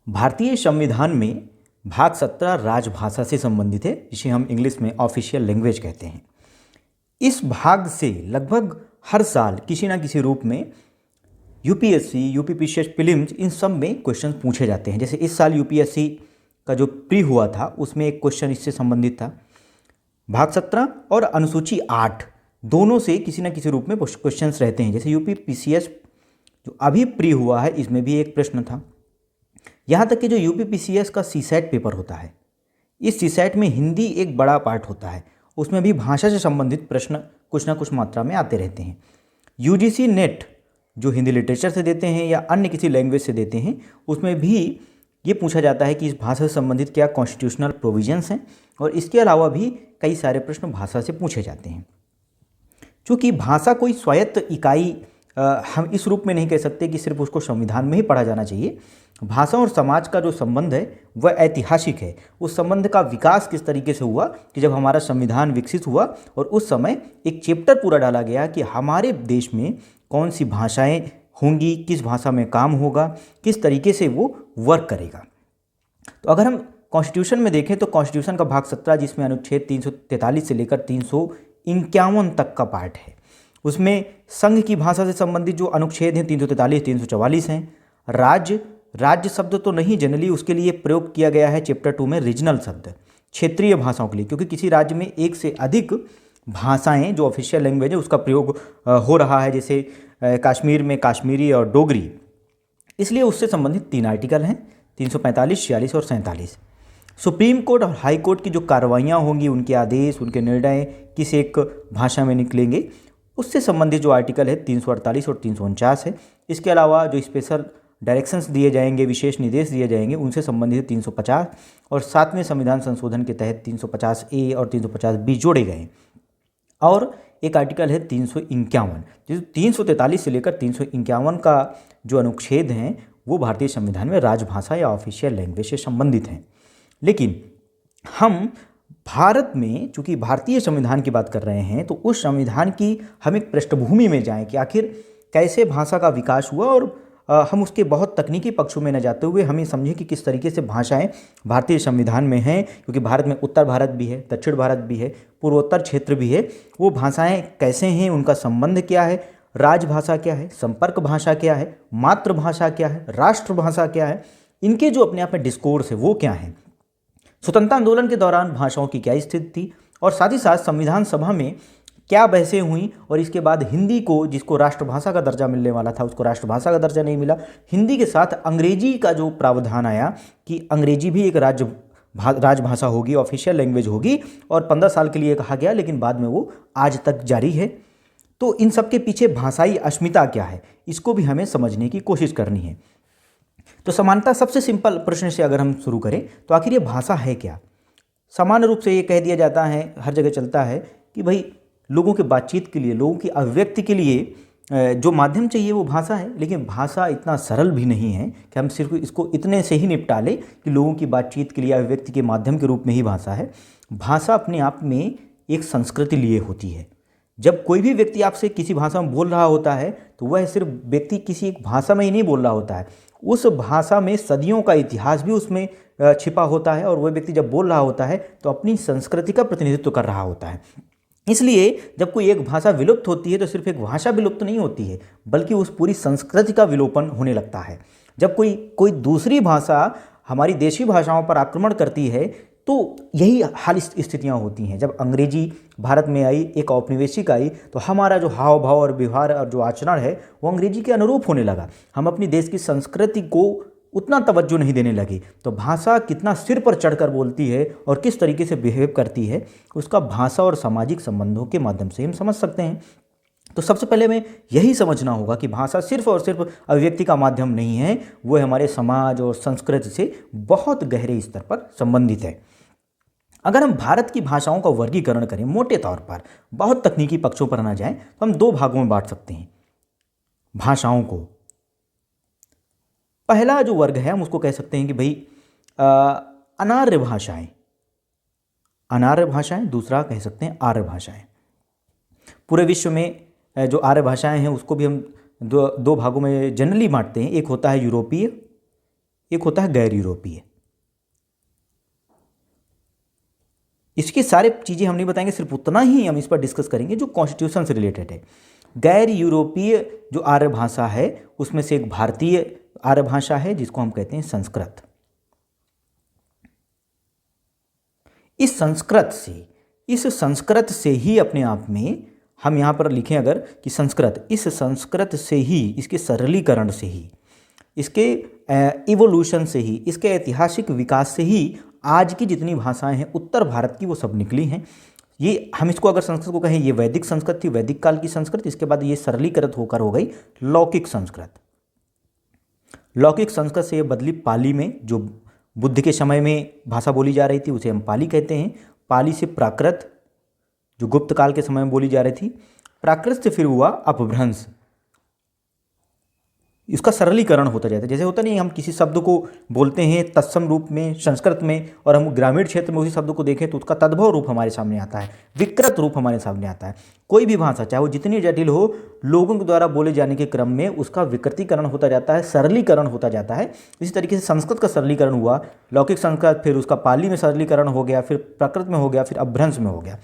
भारतीय संविधान में भाग 17 राजभाषा से संबंधित है, जिसे हम इंग्लिश में ऑफिशियल लैंग्वेज कहते हैं। इस भाग से लगभग हर साल किसी ना किसी रूप में यूपीएससी, यूपीपीसीएस प्रीलिम्स, इन सब में क्वेश्चन पूछे जाते हैं। जैसे इस साल यूपीएससी का जो प्री हुआ था उसमें एक क्वेश्चन इससे संबंधित था। भाग 17 और अनुसूची 8 दोनों से किसी न किसी रूप में क्वेश्चंस रहते हैं। जैसे यूपीपीसीएस जो अभी प्री हुआ है, इसमें भी एक प्रश्न था। यहाँ तक कि जो यूपीपीसीएस का सीसैट पेपर होता है, इस सीसैट में हिंदी एक बड़ा पार्ट होता है, उसमें भी भाषा से संबंधित प्रश्न कुछ ना कुछ मात्रा में आते रहते हैं। यूजीसी नेट जो हिंदी लिटरेचर से देते हैं या अन्य किसी लैंग्वेज से देते हैं, उसमें भी ये पूछा जाता है कि इस भाषा से संबंधित क्या कॉन्स्टिट्यूशनल प्रोविजंस हैं, और इसके अलावा भी कई सारे प्रश्न भाषा से पूछे जाते हैं। चूँकि भाषा कोई स्वायत्त इकाई हम इस रूप में नहीं कह सकते कि सिर्फ उसको संविधान में ही पढ़ा जाना चाहिए। भाषा और समाज का जो संबंध है वह ऐतिहासिक है। उस संबंध का विकास किस तरीके से हुआ कि जब हमारा संविधान विकसित हुआ और उस समय एक चैप्टर पूरा डाला गया कि हमारे देश में कौन सी भाषाएं होंगी, किस भाषा में काम होगा, किस तरीके से वो वर्क करेगा। तो अगर हम कॉन्स्टिट्यूशन में देखें तो कॉन्स्टिट्यूशन का भाग 17, जिसमें अनुच्छेद 343 से लेकर 351 तक का पार्ट है, उसमें संघ की भाषा से संबंधित जो अनुच्छेद हैं 343, 344 हैं। राज्य शब्द तो नहीं, जनरली उसके लिए प्रयोग किया गया है चैप्टर 2 में रीजनल शब्द, क्षेत्रीय भाषाओं के लिए, क्योंकि किसी राज्य में एक से अधिक भाषाएं जो ऑफिशियल लैंग्वेज है उसका प्रयोग हो रहा है। जैसे कश्मीर में कश्मीरी और डोगरी, इसलिए उससे संबंधित 3 आर्टिकल हैं, 345, 46 और 47। सुप्रीम कोर्ट और हाई कोर्ट की जो कार्रवाइयाँ होंगी, उनके आदेश, उनके निर्णय किस एक भाषा में निकलेंगे, उससे संबंधित जो आर्टिकल है 348 और 349 है। इसके अलावा जो स्पेशल डायरेक्शंस दिए जाएंगे, विशेष निर्देश दिए जाएंगे, उनसे संबंधित 350 और 7वें संविधान संशोधन के तहत 350A और 350B जोड़े गए। और एक आर्टिकल है 351, जो 343 से लेकर 351 का जो अनुच्छेद हैं वो भारतीय संविधान में राजभाषा या ऑफिशियल लैंग्वेज से संबंधित हैं। लेकिन हम भारत में चूँकि भारतीय संविधान की बात कर रहे हैं, तो उस संविधान की हम एक पृष्ठभूमि में जाएं कि आखिर कैसे भाषा का विकास हुआ, और हम उसके बहुत तकनीकी पक्षों में न जाते हुए हमें समझें कि किस तरीके से भाषाएं भारतीय संविधान में हैं। क्योंकि भारत में उत्तर भारत भी है, दक्षिण भारत भी है, पूर्वोत्तर क्षेत्र भी है। वो भाषाएं कैसे हैं, उनका संबंध क्या है, राजभाषा क्या है, संपर्क भाषा क्या है, मातृभाषा क्या है, राष्ट्रभाषा क्या है, इनके जो अपने आप में डिस्कोर्स है वो क्या है, स्वतंत्रता आंदोलन के दौरान भाषाओं की क्या स्थिति थी, और साथ ही साथ संविधान सभा में क्या बहसें हुई, और इसके बाद हिंदी को, जिसको राष्ट्रभाषा का दर्जा मिलने वाला था, उसको राष्ट्रभाषा का दर्जा नहीं मिला। हिंदी के साथ अंग्रेजी का जो प्रावधान आया कि अंग्रेजी भी एक राजभाषा होगी, ऑफिशियल लैंग्वेज होगी, और 15 साल के लिए कहा गया, लेकिन बाद में वो आज तक जारी है। तो इन सब के पीछे भाषाई अस्मिता क्या है, इसको भी हमें समझने की कोशिश करनी है। तो समानता, सबसे सिंपल प्रश्न से अगर हम शुरू करें तो आखिर ये भाषा है क्या। सामान्य रूप से ये कह दिया जाता है, हर जगह चलता है कि भाई लोगों के बातचीत के लिए, लोगों की अभिव्यक्ति के लिए जो माध्यम चाहिए वो भाषा है। लेकिन भाषा इतना सरल भी नहीं है कि हम सिर्फ इसको इतने से ही निपटा लें कि लोगों की बातचीत के लिए अभिव्यक्ति के माध्यम के रूप में ही भाषा है। भाषा अपने आप में एक संस्कृति लिए होती है। जब कोई भी व्यक्ति आपसे किसी भाषा में बोल रहा होता है तो वह सिर्फ व्यक्ति किसी एक भाषा में ही नहीं बोल रहा होता है, उस भाषा में सदियों का इतिहास भी उसमें छिपा होता है। और वह व्यक्ति जब बोल रहा होता है तो अपनी संस्कृति का प्रतिनिधित्व कर रहा होता है। इसलिए जब कोई एक भाषा विलुप्त होती है तो सिर्फ एक भाषा विलुप्त नहीं होती है, बल्कि उस पूरी संस्कृति का विलोपन होने लगता है। जब कोई दूसरी भाषा हमारी देशी भाषाओं पर आक्रमण करती है तो यही हाल स्थितियाँ होती हैं। जब अंग्रेजी भारत में आई, एक औपनिवेशिक आई, तो हमारा जो हाव भाव और व्यवहार और जो आचरण है वो अंग्रेजी के अनुरूप होने लगा। हम अपनी देश की संस्कृति को उतना तवज्जो नहीं देने लगे। तो भाषा कितना सिर पर चढ़कर बोलती है और किस तरीके से बिहेव करती है, उसका भाषा और सामाजिक संबंधों के माध्यम से हम समझ सकते हैं। तो सबसे पहले हमें यही समझना होगा कि भाषा सिर्फ और सिर्फ अभिव्यक्ति का माध्यम नहीं है, वो हमारे समाज और संस्कृति से बहुत गहरे स्तर पर संबंधित है। अगर हम भारत की भाषाओं का वर्गीकरण करें मोटे तौर पर, बहुत तकनीकी पक्षों पर ना जाएं, तो हम 2 भागों में बांट सकते हैं भाषाओं को। पहला जो वर्ग है हम उसको कह सकते हैं कि भाई अनार्य भाषाएं, दूसरा कह सकते हैं आर्य भाषाएं। पूरे विश्व में जो आर्य भाषाएं हैं उसको भी हम दो भागों में जनरली बांटते हैं। एक होता है यूरोपीय, एक होता है गैर यूरोपीय। इसकी सारे चीज़ें हम नहीं बताएंगे, सिर्फ उतना ही हम इस पर डिस्कस करेंगे जो कॉन्स्टिट्यूशन से रिलेटेड है। गैर यूरोपीय जो आर्य भाषा है उसमें से एक भारतीय आर्य भाषा है जिसको हम कहते हैं संस्कृत। इस संस्कृत से ही अपने आप में हम यहाँ पर लिखें अगर कि संस्कृत, इस संस्कृत से ही, इसके सरलीकरण से ही, इसके इवोल्यूशन से ही, इसके ऐतिहासिक विकास से ही आज की जितनी भाषाएं हैं उत्तर भारत की वो सब निकली हैं। ये हम इसको अगर संस्कृत को कहें, ये वैदिक संस्कृत थी, वैदिक काल की संस्कृत। इसके बाद ये सरलीकृत होकर हो गई लौकिक संस्कृत। लौकिक संस्कृत से ये बदली पाली में, जो बुद्ध के समय में भाषा बोली जा रही थी उसे हम पाली कहते हैं। पाली से प्राकृत, जो गुप्त काल के समय में बोली जा रही थी। प्राकृत से फिर हुआ अपभ्रंश, इसका सरलीकरण होता जाता है। जैसे होता नहीं, हम किसी शब्द को बोलते हैं तत्सम रूप में संस्कृत में, और हम ग्रामीण क्षेत्र में उसी शब्द को देखें तो उसका तद्भव रूप हमारे सामने आता है, विकृत रूप हमारे सामने आता है। कोई भी भाषा चाहे वो जितनी जटिल हो, लोगों के द्वारा बोले जाने के क्रम में उसका विकृतीकरण होता जाता है, सरलीकरण होता जाता है। इसी तरीके से संस्कृत का सरलीकरण हुआ, लौकिक संस्कृत, फिर उसका पाली में सरलीकरण हो गया, फिर प्राकृत में हो गया, फिर अपभ्रंश में हो गया।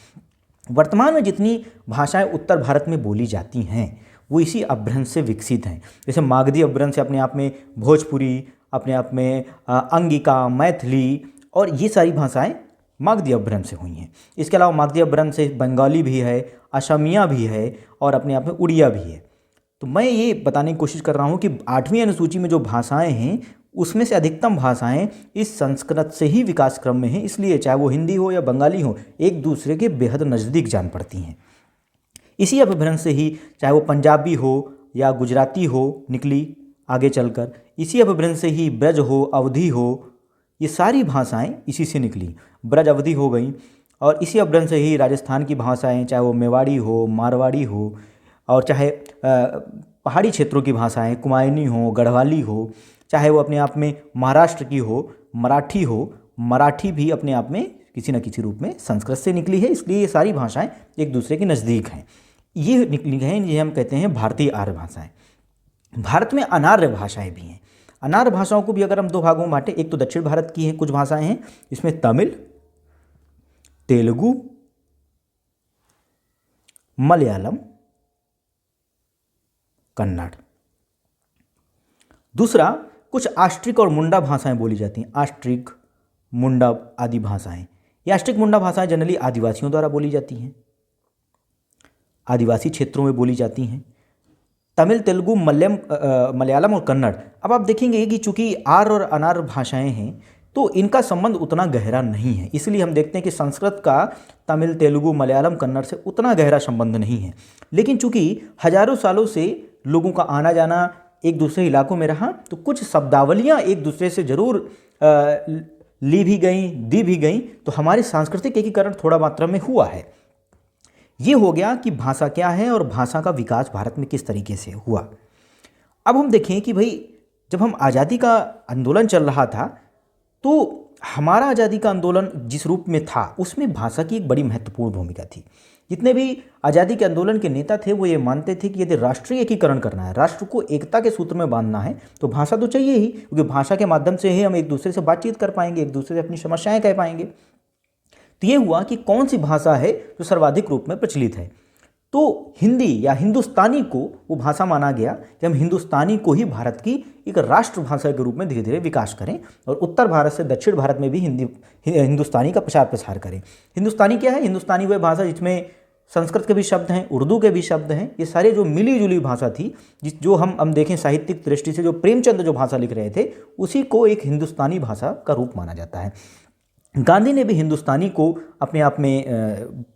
वर्तमान में जितनी भाषाएं उत्तर भारत में बोली जाती हैं वो इसी अपभ्रंश से विकसित हैं। जैसे मागधी अपभ्रंश अपने आप में भोजपुरी, अपने आप में अंगिका, मैथिली, और ये सारी भाषाएं मागधी अपभ्रंश से हुई हैं। इसके अलावा मागधी अपभ्रंश से बंगाली भी है, असमिया भी है, और अपने आप में उड़िया भी है। तो मैं ये बताने की कोशिश कर रहा हूँ कि 8वीं अनुसूची में जो भाषाएँ हैं उसमें से अधिकतम भाषाएं इस संस्कृत से ही विकास क्रम में हैं। इसलिए चाहे वो हिंदी हो या बंगाली हो, एक दूसरे के बेहद नज़दीक जान पड़ती हैं। इसी अपभ्रंश से ही चाहे वो पंजाबी हो या गुजराती हो निकली आगे चलकर, इसी अपभ्रंश से ही ब्रज हो, अवधी हो, ये सारी भाषाएं इसी से निकली, ब्रज अवधी हो गई। और इसी अपभ्रंश से ही राजस्थान की भाषाएं, चाहे वो मेवाड़ी हो, मारवाड़ी हो, और चाहे पहाड़ी क्षेत्रों की भाषाएं कुमायूनी हो, गढ़वाली हो, चाहे वो अपने आप में महाराष्ट्र की हो, मराठी हो, मराठी भी अपने आप में किसी न किसी रूप में संस्कृत से निकली है। इसलिए ये सारी भाषाएं एक दूसरे के नज़दीक हैं, ये निकली हैं, ये हम कहते हैं भारतीय आर्य भाषाएं। भारत में अनार्य भाषाएं भी हैं। अनार्य भाषाओं को भी अगर हम दो भागों में बांटें, एक तो दक्षिण भारत की है कुछ भाषाएं हैं, इसमें तमिल, तेलुगु, मलयालम, कन्नड़। दूसरा, कुछ आष्ट्रिक और मुंडा भाषाएं बोली जाती हैं, आष्ट्रिक, मुंडा आदि भाषाएं। ये आष्ट्रिक मुंडा भाषाएं जनरली आदिवासियों द्वारा बोली जाती हैं, आदिवासी क्षेत्रों में बोली जाती हैं। तमिल, तेलुगु, मलयालम और कन्नड़। अब आप देखेंगे कि चूंकि आर्य और अनार्य भाषाएं हैं तो इनका संबंध उतना गहरा नहीं है। इसलिए हम देखते हैं कि संस्कृत का तमिल, तेलुगु, मलयालम, कन्नड़ से उतना गहरा संबंध नहीं है। लेकिन चूंकि हजारों सालों से लोगों का आना जाना एक दूसरे इलाकों में रहा, तो कुछ शब्दावलियाँ एक दूसरे से जरूर ली भी गई, दी भी गई, तो हमारे सांस्कृतिक एकीकरण थोड़ा मात्रा में हुआ है। ये हो गया कि भाषा क्या है और भाषा का विकास भारत में किस तरीके से हुआ। अब हम देखें कि भाई जब हम आज़ादी का आंदोलन चल रहा था तो हमारा आज़ादी का आंदोलन जिस रूप में था उसमें भाषा की एक बड़ी महत्वपूर्ण भूमिका थी। जितने भी आज़ादी के आंदोलन के नेता थे वो ये मानते थे कि यदि राष्ट्रीय एकीकरण करना है, राष्ट्र को एकता के सूत्र में बांधना है, तो भाषा तो चाहिए ही, क्योंकि भाषा के माध्यम से ही हम एक दूसरे से बातचीत कर पाएंगे, एक दूसरे से अपनी समस्याएं कह पाएंगे। तो ये हुआ कि कौन सी भाषा है जो सर्वाधिक रूप में प्रचलित है, तो हिंदी या हिंदुस्तानी को वो भाषा माना गया कि हम हिंदुस्तानी को ही भारत की एक राष्ट्र भाषा के रूप में धीरे धीरे विकास करें और उत्तर भारत से दक्षिण भारत में भी हिंदुस्तानी का प्रचार प्रसार करें। हिंदुस्तानी क्या है? हिंदुस्तानी वह भाषा जिसमें संस्कृत के भी शब्द हैं, उर्दू के भी शब्द हैं, ये सारे जो मिली जुली भाषा थी, जो हम देखें साहित्यिक दृष्टि से जो प्रेमचंद जो भाषा लिख रहे थे उसी को एक हिंदुस्तानी भाषा का रूप माना जाता है। गांधी ने भी हिंदुस्तानी को अपने आप में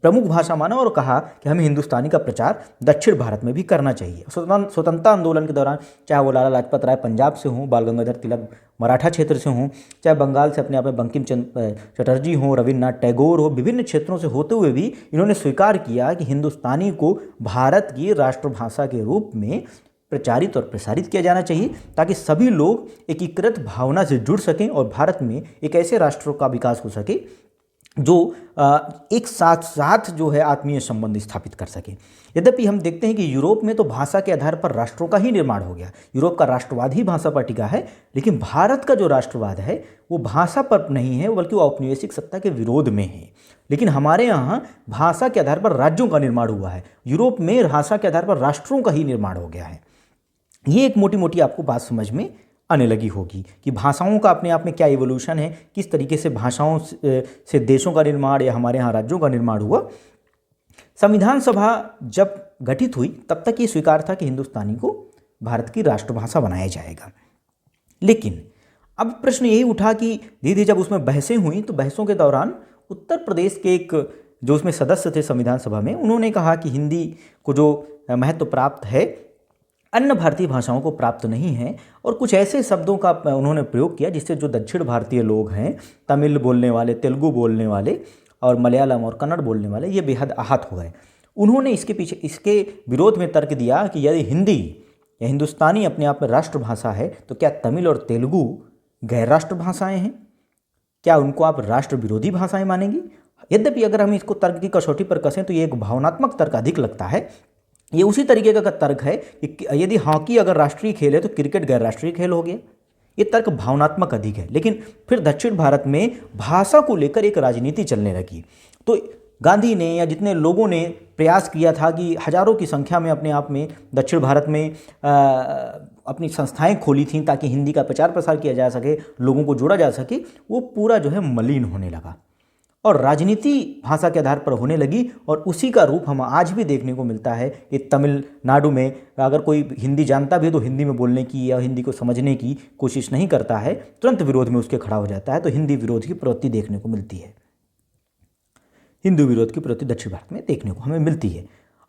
प्रमुख भाषा माना और कहा कि हमें हिंदुस्तानी का प्रचार दक्षिण भारत में भी करना चाहिए। स्वतंत्रता आंदोलन के दौरान चाहे वो लाला लाजपत राय पंजाब से हों, बाल गंगाधर तिलक मराठा क्षेत्र से हों, चाहे बंगाल से अपने आप में बंकिम चंद्र चटर्जी हों, रविन्द्रनाथ टैगोर हो, विभिन्न क्षेत्रों से होते हुए भी इन्होंने स्वीकार किया कि हिंदुस्तानी को भारत की राष्ट्रभाषा के रूप में प्रचारित और प्रसारित किया जाना चाहिए ताकि सभी लोग एकीकृत भावना से जुड़ सकें और भारत में एक ऐसे राष्ट्र का विकास हो सके जो एक साथ साथ जो है आत्मीय संबंध स्थापित कर सके। यद्यपि हम देखते हैं कि यूरोप में तो भाषा के आधार पर राष्ट्रों का ही निर्माण हो गया, यूरोप का राष्ट्रवाद ही भाषा पर टिका है, लेकिन भारत का जो राष्ट्रवाद है वो भाषा पर नहीं है, बल्कि वो औपनिवेशिक सत्ता के विरोध में है। लेकिन हमारे यहाँ भाषा के आधार पर राज्यों का निर्माण हुआ है, यूरोप में भाषा के आधार पर राष्ट्रों का ही निर्माण हो गया है। ये एक मोटी मोटी आपको बात समझ में आने लगी होगी कि भाषाओं का अपने आप में क्या इवोल्यूशन है, किस तरीके से भाषाओं से देशों का निर्माण या हमारे यहाँ राज्यों का निर्माण हुआ। संविधान सभा जब गठित हुई तब तक ये स्वीकार था कि हिंदुस्तानी को भारत की राष्ट्रभाषा बनाया जाएगा। लेकिन अब प्रश्न यही उठा कि धीरे धीरे जब उसमें बहसें हुई तो बहसों के दौरान उत्तर प्रदेश के एक जो उसमें सदस्य थे संविधान सभा में, उन्होंने कहा कि हिंदी को जो महत्व प्राप्त है अन्य भारतीय भाषाओं को प्राप्त नहीं है, और कुछ ऐसे शब्दों का उन्होंने प्रयोग किया जिससे जो दक्षिण भारतीय लोग हैं, तमिल बोलने वाले, तेलुगु बोलने वाले और मलयालम और कन्नड़ बोलने वाले, ये बेहद आहत हो गए। उन्होंने इसके विरोध में तर्क दिया कि यदि हिंदी या हिंदुस्तानी अपने आप में राष्ट्रभाषा है तो क्या तमिल और तेलुगु गैर राष्ट्रभाषाएँ हैं? क्या उनको आप राष्ट्र विरोधी भाषाएं मानेंगी? यद्यपि अगर हम इसको तर्क की कसौटी पर कसें तो ये एक भावनात्मक तर्क अधिक लगता है। ये उसी तरीके का तर्क है कि यदि हॉकी अगर राष्ट्रीय खेल है तो क्रिकेट गैर राष्ट्रीय खेल हो गया। ये तर्क भावनात्मक अधिक है। लेकिन फिर दक्षिण भारत में भाषा को लेकर एक राजनीति चलने लगी, तो गांधी ने या जितने लोगों ने प्रयास किया था कि हजारों की संख्या में अपने आप में दक्षिण भारत में अपनी संस्थाएं खोली थीं ताकि हिंदी का प्रचार प्रसार किया जा सके, लोगों को जोड़ा जा सके, वो पूरा जो है मलिन होने लगा और राजनीति भाषा के आधार पर होने लगी। और उसी का रूप हम आज भी देखने को मिलता है कि तमिलनाडु में अगर कोई हिंदी जानता भी है तो हिंदी में बोलने की या हिंदी को समझने की कोशिश नहीं करता है, तुरंत विरोध में उसके खड़ा हो जाता है। तो हिंदी विरोध की प्रवृत्ति देखने को मिलती है, हिंदू विरोध की प्रवृत्ति दक्षिण भारत में देखने को हमें मिलती है।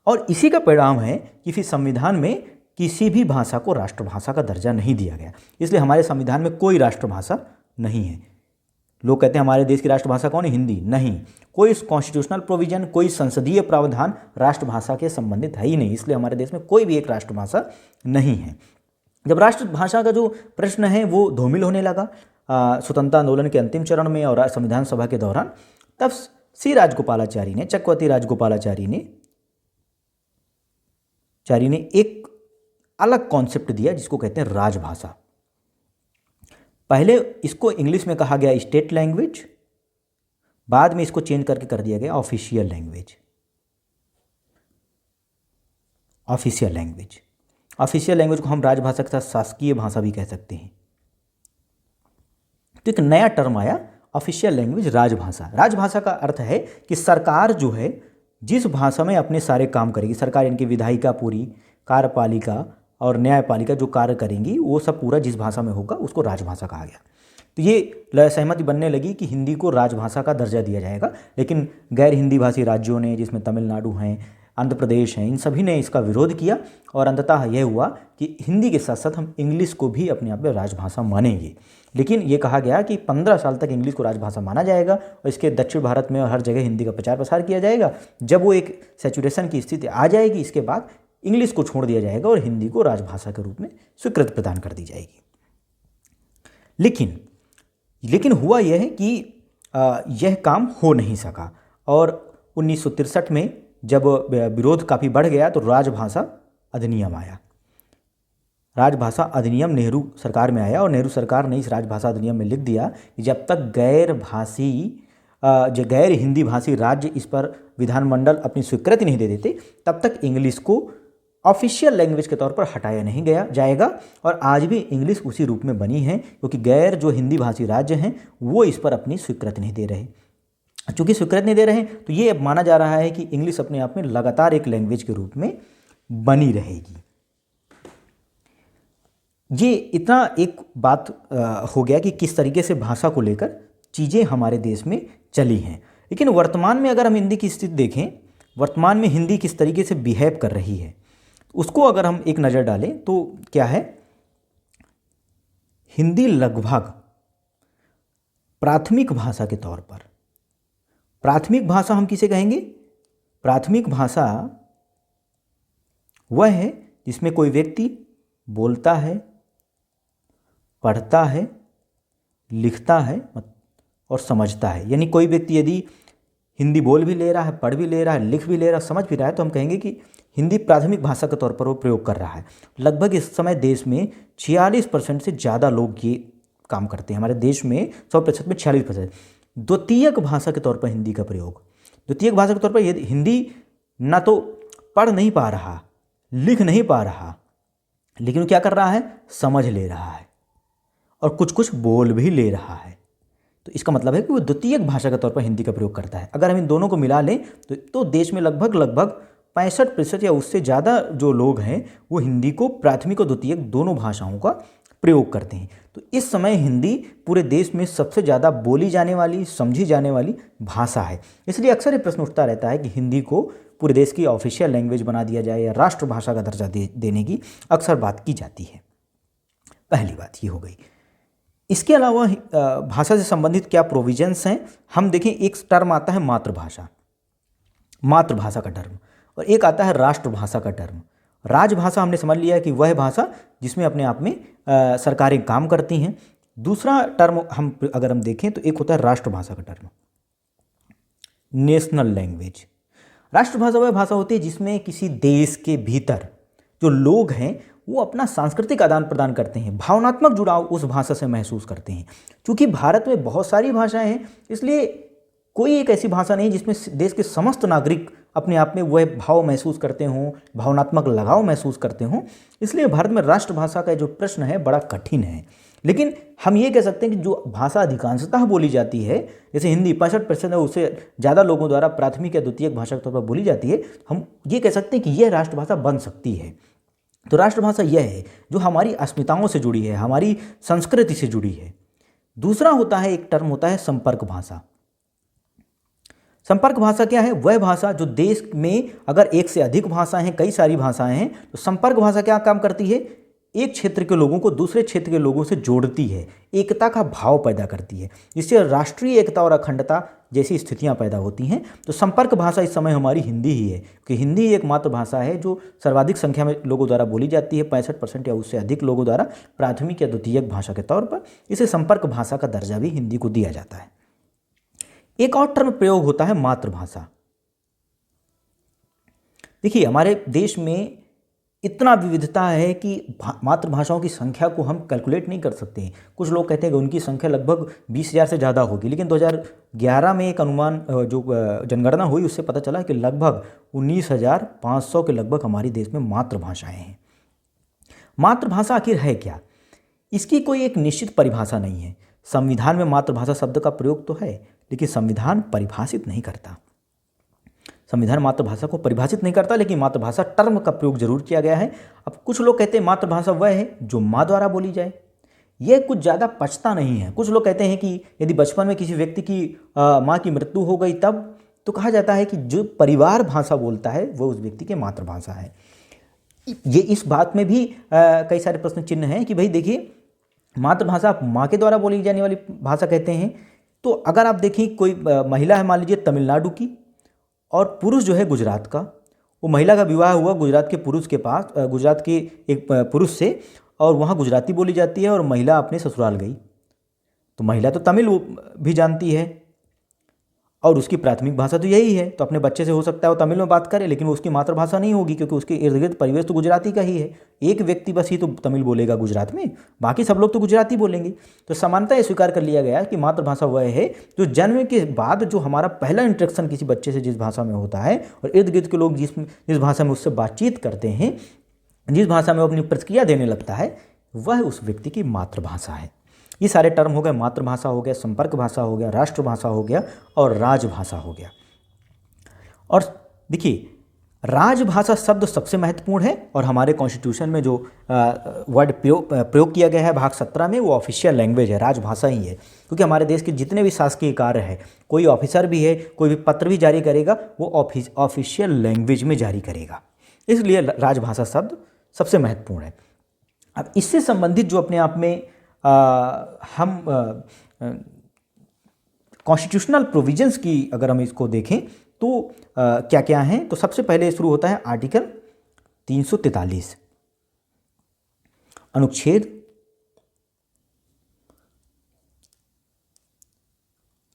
और इसी का परिणाम है कि फिर संविधान में किसी भी भाषा को राष्ट्रभाषा का दर्जा नहीं दिया गया। इसलिए हमारे संविधान में कोई राष्ट्रभाषा नहीं है। लोग कहते हैं हमारे देश की राष्ट्रभाषा कौन है? हिंदी। नहीं, कोई कॉन्स्टिट्यूशनल प्रोविजन, कोई संसदीय प्रावधान राष्ट्रभाषा के संबंधित है ही नहीं। इसलिए हमारे देश में कोई भी एक राष्ट्रभाषा नहीं है। जब राष्ट्रभाषा का जो प्रश्न है वो धूमिल होने लगा स्वतंत्रता आंदोलन के अंतिम चरण में और संविधान सभा के दौरान, तब सी राजगोपालाचारी ने, चक्रवर्ती राजगोपालाचारी ने एक अलग कॉन्सेप्ट दिया जिसको कहते हैं राजभाषा। पहले इसको इंग्लिश में कहा गया स्टेट लैंग्वेज, बाद में इसको चेंज करके कर दिया गया ऑफिशियल लैंग्वेज। ऑफिशियल लैंग्वेज को हम राजभाषा के साथ शासकीय भाषा भी कह सकते हैं। तो एक नया टर्म आया, ऑफिशियल लैंग्वेज, राजभाषा। राजभाषा का अर्थ है कि सरकार जो है जिस भाषा में अपने सारे काम करेगी, सरकार इनकी विधायिका पूरी, कार्यपालिका और न्यायपालिका जो कार्य करेंगी वो सब पूरा जिस भाषा में होगा उसको राजभाषा कहा गया। तो ये सहमति बनने लगी कि हिंदी को राजभाषा का दर्जा दिया जाएगा। लेकिन गैर हिंदी भाषी राज्यों ने, जिसमें तमिलनाडु हैं, आंध्र प्रदेश हैं, इन सभी ने इसका विरोध किया और अंततः यह हुआ कि हिंदी के साथ साथ हम इंग्लिश को भी अपने आप में राजभाषा मानेंगे। लेकिन ये कहा गया कि 15 साल तक इंग्लिश को राजभाषा माना जाएगा और इसके दक्षिण भारत में और हर जगह हिंदी का प्रचार प्रसार किया जाएगा। जब वो एक सैचुरेशन की स्थिति आ जाएगी, इसके बाद इंग्लिश को छोड़ दिया जाएगा और हिंदी को राजभाषा के रूप में स्वीकृति प्रदान कर दी जाएगी। लेकिन हुआ यह है कि यह काम हो नहीं सका और 1963 में जब विरोध काफ़ी बढ़ गया तो राजभाषा अधिनियम आया। राजभाषा अधिनियम नेहरू सरकार में आया और नेहरू सरकार ने इस राजभाषा अधिनियम में लिख दिया कि जब तक गैर हिंदी भाषी राज्य इस पर विधानमंडल अपनी स्वीकृति नहीं दे देते तब तक इंग्लिश को ऑफिशियल लैंग्वेज के तौर पर हटाया नहीं जाएगा। और आज भी इंग्लिश उसी रूप में बनी है क्योंकि गैर जो हिंदी भाषी राज्य हैं वो इस पर अपनी स्वीकृति नहीं दे रहे। चूँकि स्वीकृति नहीं दे रहे हैं तो ये अब माना जा रहा है कि इंग्लिश अपने आप में लगातार एक लैंग्वेज के रूप में बनी रहेगी। ये इतना एक बात हो गया कि किस तरीके से भाषा को लेकर चीज़ें हमारे देश में चली हैं। लेकिन वर्तमान में अगर हम हिंदी की स्थिति देखें, वर्तमान में हिंदी किस तरीके से बिहेव कर रही है उसको अगर हम एक नज़र डालें तो क्या है, हिंदी लगभग प्राथमिक भाषा के तौर पर, प्राथमिक भाषा हम किसे कहेंगे? प्राथमिक भाषा वह है जिसमें कोई व्यक्ति बोलता है, पढ़ता है, लिखता है और समझता है। यानी कोई व्यक्ति यदि हिंदी बोल भी ले रहा है, पढ़ भी ले रहा है, लिख भी ले रहा है, समझ भी रहा है, तो हम कहेंगे कि हिंदी प्राथमिक भाषा के तौर पर वो प्रयोग कर रहा है। लगभग इस समय देश में 46% से ज़्यादा लोग ये काम करते हैं। हमारे देश में 100% में 46%। द्वितीयक भाषा के तौर पर हिंदी का प्रयोग, द्वितीयक भाषा के तौर पर यदि हिंदी ना तो पढ़ नहीं पा रहा, लिख नहीं पा रहा, लेकिन वो क्या कर रहा है, समझ ले रहा है और कुछ कुछ बोल भी ले रहा है। तो इसका मतलब है कि वो द्वितीयक भाषा के तौर पर हिंदी का प्रयोग करता है। अगर हम इन दोनों को मिला लें तो देश में लगभग 65% या उससे ज़्यादा जो लोग हैं वो हिंदी को प्राथमिक और द्वितीयक दोनों भाषाओं का प्रयोग करते हैं। तो इस समय हिंदी पूरे देश में सबसे ज़्यादा बोली जाने वाली, समझी जाने वाली भाषा है। इसलिए अक्सर ये प्रश्न उठता रहता है कि हिंदी को पूरे देश की ऑफिशियल लैंग्वेज बना दिया जाए या राष्ट्रभाषा का दर्जा देने की अक्सर बात की जाती है। पहली बात ये हो गई। इसके अलावा भाषा से संबंधित क्या प्रोविजंस हैं, हम देखें। एक टर्म आता है मातृभाषा, मातृभाषा का टर्म, और एक आता है राष्ट्रभाषा का टर्म। राजभाषा हमने समझ लिया है कि वह भाषा जिसमें अपने आप में सरकारें काम करती हैं। दूसरा टर्म अगर हम देखें तो एक होता है राष्ट्रभाषा का टर्म, नेशनल लैंग्वेज। राष्ट्रभाषा वह भाषा होती है जिसमें किसी देश के भीतर जो लोग हैं वो अपना सांस्कृतिक आदान प्रदान करते हैं, भावनात्मक जुड़ाव उस भाषा से महसूस करते हैं। क्योंकि भारत में बहुत सारी भाषाएं हैं, इसलिए कोई एक ऐसी भाषा नहीं जिसमें देश के समस्त नागरिक अपने आप में वह भाव महसूस करते हों, भावनात्मक लगाव महसूस करते हों। इसलिए भारत में राष्ट्रभाषा का जो प्रश्न है बड़ा कठिन है। लेकिन हम ये कह सकते हैं कि जो भाषा अधिकांशतः बोली जाती है, जैसे हिंदी 65% है, उससे ज़्यादा लोगों द्वारा प्राथमिक या द्वितीयक भाषा के तौर पर बोली जाती है, हम ये कह सकते हैं कि यह राष्ट्रभाषा बन सकती है। तो राष्ट्रभाषा यह है जो हमारी अस्मिताओं से जुड़ी है, हमारी संस्कृति से जुड़ी है। दूसरा होता है, एक टर्म होता है संपर्क भाषा। संपर्क भाषा क्या है, वह भाषा जो देश में अगर एक से अधिक भाषाएं हैं, कई सारी भाषाएं हैं, तो संपर्क भाषा क्या काम करती है, एक क्षेत्र के लोगों को दूसरे क्षेत्र के लोगों से जोड़ती है, एकता का भाव पैदा करती है, जिससे राष्ट्रीय एकता और अखंडता जैसी स्थितियां पैदा होती हैं। तो संपर्क भाषा इस समय हमारी हिंदी ही है, कि हिंदी एक मात्र भाषा है जो सर्वाधिक संख्या में लोगों द्वारा बोली जाती है, 65% या उससे अधिक लोगों द्वारा प्राथमिक या द्वितीयक भाषा के तौर पर। इसे संपर्क भाषा का दर्जा भी हिंदी को दिया जाता है। एक और टर्म प्रयोग होता है मातृभाषा। देखिए, हमारे देश में इतना विविधता है कि मातृभाषाओं की संख्या को हम कैलकुलेट नहीं कर सकते। कुछ लोग कहते हैं कि उनकी संख्या लगभग 20,000 से ज़्यादा होगी, लेकिन 2011 में एक अनुमान जो जनगणना हुई उससे पता चला कि लगभग 19,500 के लगभग हमारे देश में मातृभाषाएं हैं। मातृभाषा आखिर है क्या, इसकी कोई एक निश्चित परिभाषा नहीं है। संविधान में मातृभाषा शब्द का प्रयोग तो है, लेकिन संविधान परिभाषित नहीं करता। संविधान मातृभाषा को परिभाषित नहीं करता, लेकिन मातृभाषा टर्म का प्रयोग जरूर किया गया है। अब कुछ लोग कहते हैं मातृभाषा वह है जो माँ द्वारा बोली जाए। यह कुछ ज़्यादा पचता नहीं है। कुछ लोग कहते हैं कि यदि बचपन में किसी व्यक्ति की माँ की मृत्यु हो गई तब तो कहा जाता है कि जो परिवार भाषा बोलता है वह उस व्यक्ति की मातृभाषा है। ये इस बात में भी कई सारे प्रश्न चिन्ह हैं कि भाई देखिए, मातृभाषा आप माँ के द्वारा बोली जाने वाली भाषा कहते हैं, तो अगर आप देखें कोई महिला है मान लीजिए तमिलनाडु की और पुरुष जो है गुजरात का, वो महिला का विवाह हुआ गुजरात के पुरुष के पास, गुजरात के एक पुरुष से, और वहाँ गुजराती बोली जाती है और महिला अपने ससुराल गई, तो महिला तो तमिल भी जानती है और उसकी प्राथमिक भाषा तो यही है, तो अपने बच्चे से हो सकता है वो तमिल में बात करे, लेकिन वो उसकी मातृभाषा नहीं होगी क्योंकि उसके इर्द गिर्द परिवेश तो गुजराती का ही है। एक व्यक्ति बस ही तो तमिल बोलेगा गुजरात में, बाकी सब लोग तो गुजराती बोलेंगे। तो समानता ये स्वीकार कर लिया गया कि मातृभाषा वह है जो जन्म के बाद जो हमारा पहला इंटरेक्शन किसी बच्चे से जिस भाषा में होता है और इर्द गिर्द के लोग जिस भाषा में उससे बातचीत करते हैं, जिस भाषा में वो अपनी प्रतिक्रिया देने लगता है, वह उस व्यक्ति की मातृभाषा है। ये सारे टर्म हो गए, मातृभाषा हो गया, संपर्क भाषा हो गया, राष्ट्रभाषा हो गया और राजभाषा हो गया। और देखिए, राजभाषा शब्द सबसे महत्वपूर्ण है और हमारे कॉन्स्टिट्यूशन में जो वर्ड प्रयोग किया गया है भाग 17 में, वो ऑफिशियल लैंग्वेज है, राजभाषा ही है। क्योंकि हमारे देश के जितने भी शासकीय कार्य है, कोई ऑफिसर भी है, कोई भी पत्र भी जारी करेगा, वो ऑफिशियल लैंग्वेज में जारी करेगा, इसलिए राजभाषा शब्द सबसे महत्वपूर्ण है। अब इससे संबंधित जो अपने आप में हम कॉन्स्टिट्यूशनल प्रोविजंस की अगर हम इसको देखें तो क्या क्या हैं, तो सबसे पहले शुरू होता है आर्टिकल 343, अनुच्छेद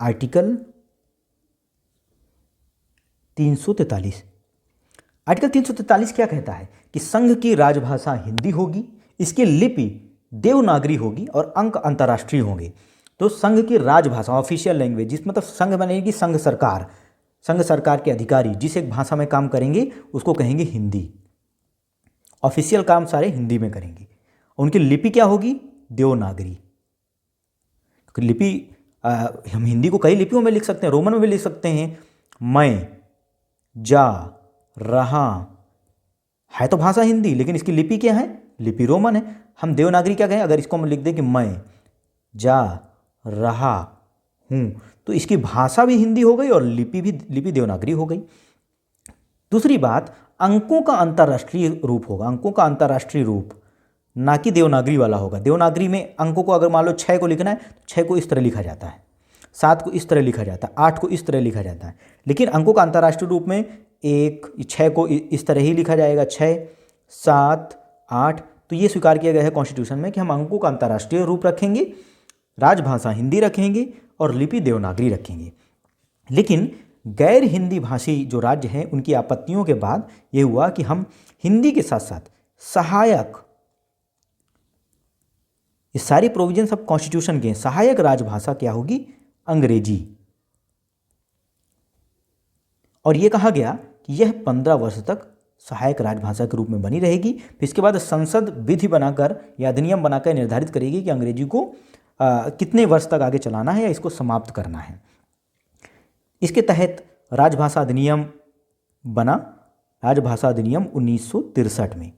आर्टिकल 343। आर्टिकल 343 क्या कहता है कि संघ की राजभाषा हिंदी होगी, इसकी लिपि देवनागरी होगी और अंक अंतर्राष्ट्रीय होंगे। तो संघ की राजभाषा ऑफिशियल लैंग्वेज, जिस मतलब संघ बनेगी संघ सरकार के अधिकारी जिस एक भाषा में काम करेंगे उसको कहेंगे हिंदी। ऑफिशियल काम सारे हिंदी में करेंगे। उनकी लिपि क्या होगी? देवनागरी। तो लिपि हम हिंदी को कई लिपियों में लिख सकते हैं, रोमन में भी लिख सकते हैं। मैं, जा, रहा है तो भाषा हिंदी, लेकिन इसकी लिपि क्या है? लिपि रोमन है। हम देवनागरी क्या कहें? अगर इसको हम लिख दें कि मैं जा रहा हूँ, तो इसकी भाषा भी हिंदी हो गई और लिपि देवनागरी हो गई। दूसरी बात, अंकों का अंतर्राष्ट्रीय रूप होगा। अंकों का अंतर्राष्ट्रीय रूप ना कि देवनागरी वाला होगा। देवनागरी में अंकों को अगर मान लो 6 को लिखना है तो 6 को इस तरह लिखा जाता है, 7 को इस तरह लिखा जाता है, 8 को इस तरह लिखा जाता है। लेकिन अंकों का अंतर्राष्ट्रीय रूप में 6 को इस तरह ही लिखा जाएगा, 6, 7, 8। तो ये स्वीकार किया गया है कॉन्स्टिट्यूशन में कि हम अंकों का अंतर्राष्ट्रीय रूप रखेंगे, राजभाषा हिंदी रखेंगे और लिपि देवनागरी रखेंगे। लेकिन गैर हिंदी भाषी जो राज्य हैं उनकी आपत्तियों के बाद ये हुआ कि हम हिंदी के साथ साथ सहायक, ये सारी प्रोविजन सब कॉन्स्टिट्यूशन के हैं। सहायक राजभाषा क्या होगी? अंग्रेजी। और ये कहा गया कि यह 15 वर्ष तक सहायक राजभाषा के रूप में बनी रहेगी। फिर इसके बाद संसद विधि बनाकर या अधिनियम बनाकर निर्धारित करेगी कि अंग्रेजी को कितने वर्ष तक आगे चलाना है या इसको समाप्त करना है। इसके तहत राजभाषा अधिनियम बना, राजभाषा अधिनियम 1963 में।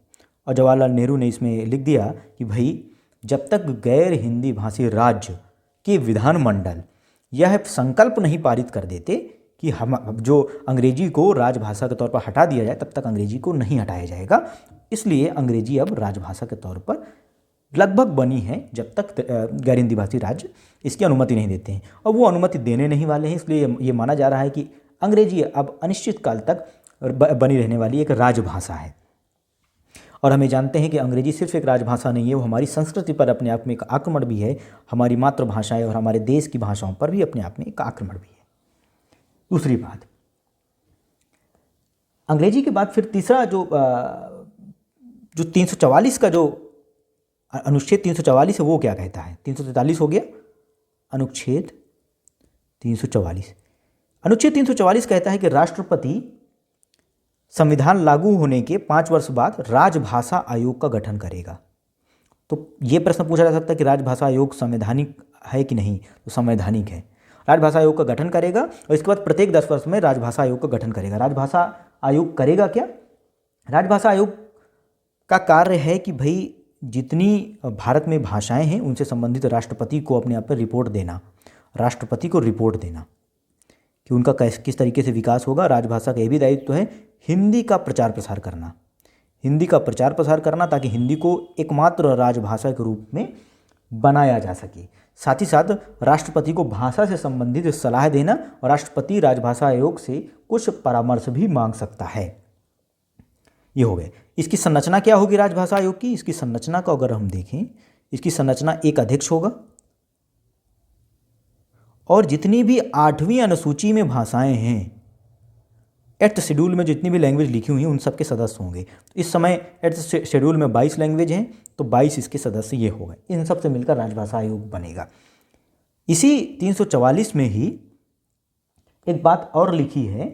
और जवाहरलाल नेहरू ने इसमें लिख दिया कि भाई जब तक गैर हिंदी भाषी राज्य के विधानमंडल यह संकल्प नहीं पारित कर देते कि हम जो अंग्रेजी को राजभाषा के तौर पर हटा दिया जाए, तब तक अंग्रेजी को नहीं हटाया जाएगा। इसलिए अंग्रेजी अब राजभाषा के तौर पर लगभग बनी है जब तक गैर हिंदी भाषी राज्य इसकी अनुमति नहीं देते हैं। और वो अनुमति देने नहीं वाले हैं, इसलिए ये माना जा रहा है कि अंग्रेजी अब अनिश्चित काल तक बनी रहने वाली एक राजभाषा है। और हमें जानते हैं कि अंग्रेजी सिर्फ एक राजभाषा नहीं है, वो हमारी संस्कृति पर अपने आप में एक आक्रमण भी है, हमारी मातृभाषाएं और हमारे देश की भाषाओं पर भी अपने आप में एक आक्रमण भी है। दूसरी बात, अंग्रेजी के बाद फिर तीसरा जो 344 का जो अनुच्छेद 344 है वो क्या कहता है? 343 हो गया, अनुच्छेद 344। अनुच्छेद 344 कहता है कि राष्ट्रपति संविधान लागू होने के 5 वर्ष बाद राजभाषा आयोग का गठन करेगा। तो ये प्रश्न पूछा जा सकता है कि राजभाषा आयोग संवैधानिक है कि नहीं? तो संवैधानिक है। राजभाषा आयोग का गठन करेगा और इसके बाद प्रत्येक 10 वर्ष में राजभाषा आयोग का गठन करेगा। राजभाषा आयोग करेगा क्या? राजभाषा आयोग का कार्य है कि भाई जितनी भारत में भाषाएं हैं उनसे संबंधित राष्ट्रपति को अपने आप पर रिपोर्ट देना, राष्ट्रपति को रिपोर्ट देना कि उनका किस तरीके से विकास होगा। राजभाषा का ये भी दायित्व है हिंदी का प्रचार प्रसार करना, हिंदी का प्रचार प्रसार करना ताकि हिंदी को एकमात्र राजभाषा के रूप में बनाया जा सके। साथ ही साथ राष्ट्रपति को भाषा से संबंधित सलाह देना और राष्ट्रपति राजभाषा आयोग से कुछ परामर्श भी मांग सकता है। ये हो गए। इसकी संरचना क्या होगी राजभाषा आयोग की? इसकी संरचना को अगर हम देखें, इसकी संरचना एक अध्यक्ष होगा और जितनी भी 8वीं अनुसूची में भाषाएं हैं, 8th शेड्यूल में जितनी भी लैंग्वेज लिखी हुई हैं उन सबके सदस्य होंगे। इस समय 8th शेड्यूल में 22 लैंग्वेज हैं, तो 22 इसके सदस्य ये हो गए। इन सब से मिलकर राजभाषा आयोग बनेगा। इसी 344 में ही एक बात और लिखी है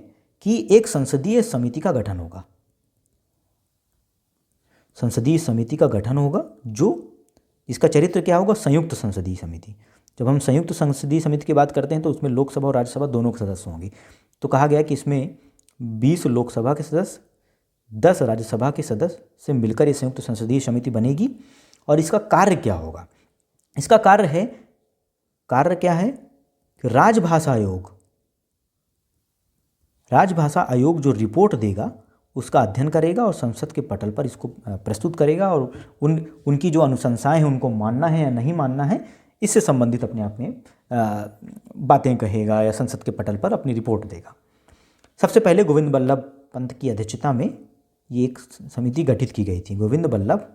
कि एक संसदीय समिति का गठन होगा। संसदीय समिति का गठन होगा, जो इसका चरित्र क्या होगा? संयुक्त संसदीय समिति। जब हम संयुक्त संसदीय समिति की बात करते हैं तो उसमें लोकसभा और राज्यसभा दोनों के सदस्य होंगे। तो कहा गया कि इसमें 20 लोकसभा के सदस्य, 10 राज्यसभा के सदस्य से मिलकर ये संयुक्त संसदीय समिति बनेगी। और इसका कार्य क्या होगा? इसका कार्य क्या है कि राजभाषा आयोग जो रिपोर्ट देगा उसका अध्ययन करेगा और संसद के पटल पर इसको प्रस्तुत करेगा और उनकी जो अनुशंसाएं हैं उनको मानना है या नहीं मानना है, इससे संबंधित अपने आप में बातें कहेगा या संसद के पटल पर अपनी रिपोर्ट देगा। सबसे पहले गोविंद बल्लभ पंत की अध्यक्षता में ये एक समिति गठित की गई थी। गोविंद बल्लभ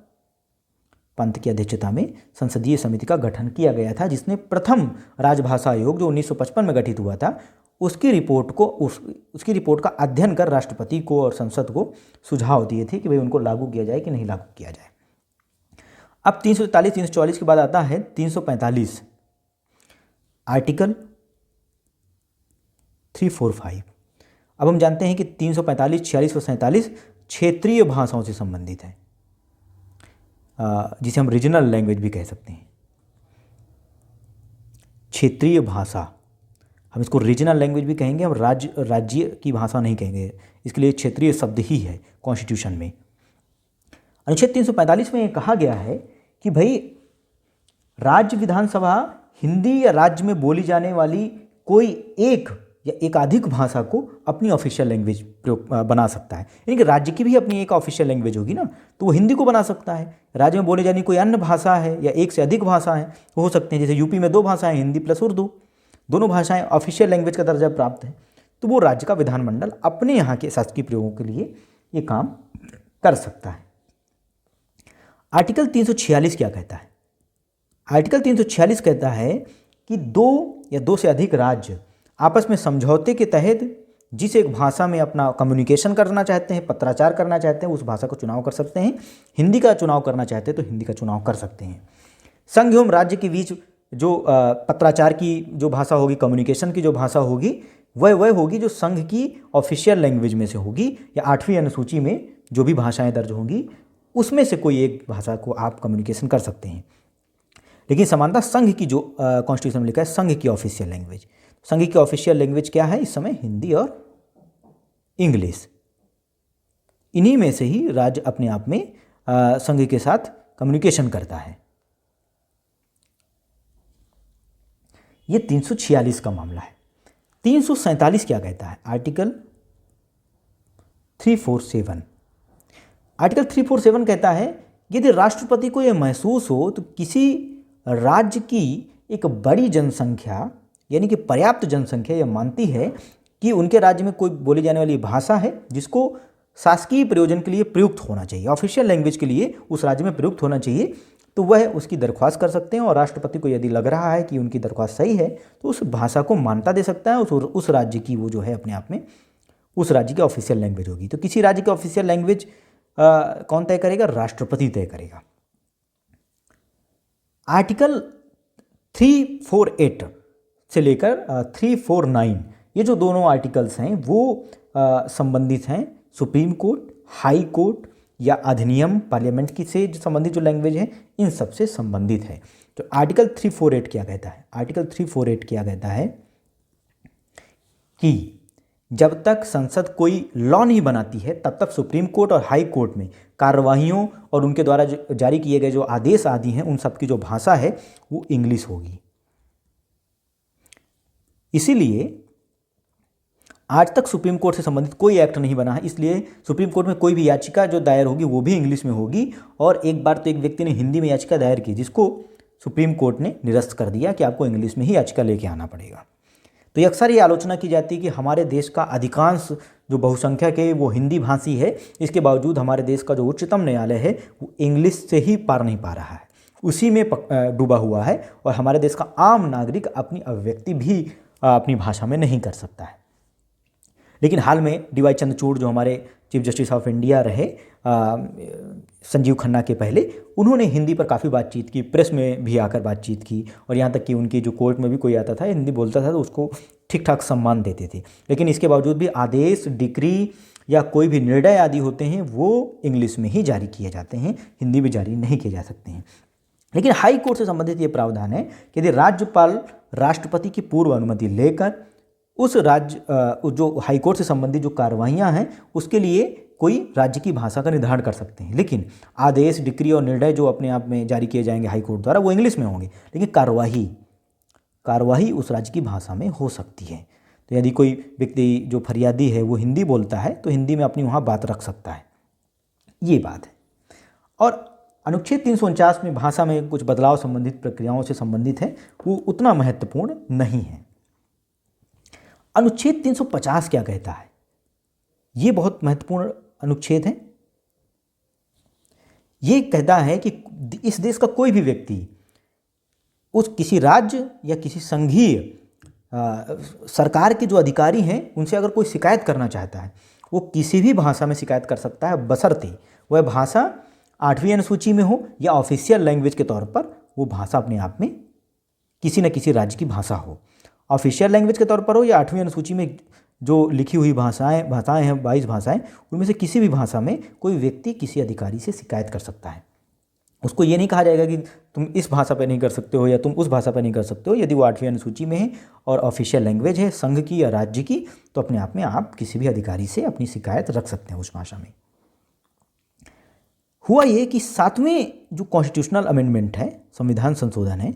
पंत की अध्यक्षता में संसदीय समिति का गठन किया गया था, जिसने प्रथम राजभाषा आयोग जो 1955 में गठित हुआ था उसकी रिपोर्ट का अध्ययन कर राष्ट्रपति को और संसद को सुझाव दिए थे कि भाई उनको लागू किया जाए कि नहीं लागू किया जाए। अब 343 344 के बाद आता है 345 आर्टिकल 345। अब हम जानते हैं कि 345, 46 और 47 क्षेत्रीय भाषाओं से संबंधित है, जिसे हम रीजनल लैंग्वेज भी कह सकते हैं। क्षेत्रीय भाषा, हम इसको रीजनल लैंग्वेज भी कहेंगे, हम राज्य की भाषा नहीं कहेंगे, इसके लिए क्षेत्रीय शब्द ही है कॉन्स्टिट्यूशन में। अनुच्छेद 345 में कहा गया है कि भाई राज्य विधानसभा हिंदी या राज्य में बोली जाने वाली कोई एक या एकाधिक भाषा को अपनी ऑफिशियल लैंग्वेज बना सकता है। यानी कि राज्य की भी अपनी एक ऑफिशियल लैंग्वेज होगी ना, तो वो हिंदी को बना सकता है। राज्य में बोली जाने कोई अन्य भाषा है या एक से अधिक भाषा है वो हो सकते हैं, जैसे यूपी में 2 भाषाएं, हिंदी प्लस उर्दू, दोनों भाषाएं ऑफिशियल लैंग्वेज का दर्जा प्राप्त है, तो वो राज्य का विधानमंडल अपने यहाँ के शासकीय प्रयोगों के लिए ये काम कर सकता है। आर्टिकल 346 क्या कहता है? आर्टिकल 346 कहता है कि 2 या 2 से अधिक राज्य आपस में समझौते के तहत जिस एक भाषा में अपना कम्युनिकेशन करना चाहते हैं, पत्राचार करना चाहते हैं, उस भाषा को चुनाव कर सकते हैं। हिंदी का चुनाव करना चाहते हैं तो हिंदी का चुनाव कर सकते हैं। संघ एवं राज्य के बीच जो पत्राचार की जो भाषा होगी, कम्युनिकेशन की जो भाषा होगी, वह होगी जो संघ की ऑफिशियल लैंग्वेज में से होगी, या 8वीं अनुसूची में जो भी भाषाएं दर्ज होंगी उसमें से कोई एक भाषा को आप कम्युनिकेशन कर सकते हैं। लेकिन समानता संघ की जो कॉन्स्टिट्यूशन में लिखा है संघ की ऑफिशियल लैंग्वेज, संघ की ऑफिशियल लैंग्वेज क्या है इस समय? हिंदी और इंग्लिश। इन्हीं में से ही राज्य अपने आप में संघ के साथ कम्युनिकेशन करता है। ये 346 का मामला है। 347 क्या कहता है? आर्टिकल 347। आर्टिकल 347 कहता है यदि राष्ट्रपति को यह महसूस हो तो किसी राज्य की एक बड़ी जनसंख्या यानी कि पर्याप्त जनसंख्या यह मानती है कि उनके राज्य में कोई बोली जाने वाली भाषा है जिसको शासकीय प्रयोजन के लिए प्रयुक्त होना चाहिए, ऑफिशियल लैंग्वेज के लिए उस राज्य में प्रयुक्त होना चाहिए, तो वह उसकी दरख्वास्त कर सकते हैं। और राष्ट्रपति को यदि लग रहा है कि उनकी दरख्वास्त सही है तो उस भाषा को मान्यता दे सकता है, उस राज्य की वो जो है अपने आप में उस राज्य की ऑफिशियल लैंग्वेज होगी। तो किसी राज्य की ऑफिशियल लैंग्वेज कौन तय करेगा? राष्ट्रपति तय करेगा। आर्टिकल 348 से लेकर 349 ये जो दोनों आर्टिकल्स हैं वो संबंधित हैं सुप्रीम कोर्ट, हाई कोर्ट या अधिनियम, पार्लियामेंट की से संबंधित जो लैंग्वेज है इन सब से संबंधित है। तो आर्टिकल 348 क्या कहता है? आर्टिकल 348 क्या कहता है कि जब तक संसद कोई लॉ नहीं बनाती है तब तक सुप्रीम कोर्ट और हाई कोर्ट में कार्यवाहियों और उनके द्वारा जारी किए गए जो आदेश आदि हैं उन सब की जो भाषा है वो इंग्लिश होगी। इसीलिए आज तक सुप्रीम कोर्ट से संबंधित कोई एक्ट नहीं बना है, इसलिए सुप्रीम कोर्ट में कोई भी याचिका जो दायर होगी वो भी इंग्लिश में होगी। और एक बार तो एक व्यक्ति ने हिंदी में याचिका दायर की जिसको सुप्रीम कोर्ट ने निरस्त कर दिया कि आपको इंग्लिश में ही याचिका लेके आना पड़ेगा। तो ये अक्सर ये आलोचना की जाती है कि हमारे देश का अधिकांश जो बहुसंख्यक है वो हिंदी भाषी है, इसके बावजूद हमारे देश का जो उच्चतम न्यायालय है वो इंग्लिश से ही पार नहीं पा रहा है, उसी में डूबा हुआ है। और हमारे देश का आम नागरिक अपनी अभिव्यक्ति भी अपनी भाषा में नहीं कर सकता है। लेकिन हाल में डी.वाई. चंद्रचूड़ जो हमारे चीफ जस्टिस ऑफ इंडिया रहे संजीव खन्ना के पहले, उन्होंने हिंदी पर काफ़ी बातचीत की, प्रेस में भी आकर बातचीत की, और यहाँ तक कि उनकी जो कोर्ट में भी कोई आता था हिंदी बोलता था तो उसको ठीक ठाक सम्मान देते थे। लेकिन इसके बावजूद भी आदेश, डिक्री या कोई भी निर्णय आदि होते हैं वो इंग्लिश में ही जारी किए जाते हैं, हिंदी में जारी नहीं किए जा सकते हैं। लेकिन हाई कोर्ट से संबंधित ये प्रावधान है कि यदि राज्यपाल राष्ट्रपति की पूर्व अनुमति लेकर उस राज्य जो हाई कोर्ट से संबंधित जो कार्रवाइयाँ हैं उसके लिए कोई राज्य की भाषा का निर्धारण कर सकते हैं। लेकिन आदेश, डिक्री और निर्णय जो अपने आप में जारी किए जाएंगे हाई कोर्ट द्वारा वो इंग्लिश में होंगे, लेकिन कार्यवाही उस राज्य की भाषा में हो सकती है। तो यदि कोई व्यक्ति जो फरियादी है वो हिंदी बोलता है तो हिंदी में अपनी वहाँ बात रख सकता है, ये बात है। और अनुच्छेद 349 में भाषा में कुछ बदलाव संबंधित प्रक्रियाओं से संबंधित है, वो उतना महत्वपूर्ण नहीं है। अनुच्छेद 350 क्या कहता है? ये बहुत महत्वपूर्ण अनुच्छेद है। ये कहता है कि इस देश का कोई भी व्यक्ति उस किसी राज्य या किसी संघीय सरकार के जो अधिकारी हैं उनसे अगर कोई शिकायत करना चाहता है, वो किसी भी भाषा में शिकायत कर सकता है, बशर्ते वह भाषा 8वीं अनुसूची में हो या ऑफिशियल लैंग्वेज के तौर पर वो भाषा अपने आप में किसी न किसी राज्य की भाषा हो। ऑफिशियल लैंग्वेज के तौर पर हो या 8वीं अनुसूची में जो लिखी हुई भाषाएं हैं 22 भाषाएं, उनमें से किसी भी भाषा में कोई व्यक्ति किसी अधिकारी से शिकायत कर सकता है। उसको ये नहीं कहा जाएगा कि तुम इस भाषा पर नहीं कर सकते हो या तुम उस भाषा पर नहीं कर सकते हो। यदि वो 8वीं अनुसूची में है और ऑफिशियल लैंग्वेज है संघ की या राज्य की, तो अपने आप में आप किसी भी अधिकारी से अपनी शिकायत रख सकते हैं उस भाषा में। हुआ ये कि 7वें जो कॉन्स्टिट्यूशनल अमेंडमेंट है, संविधान संशोधन है,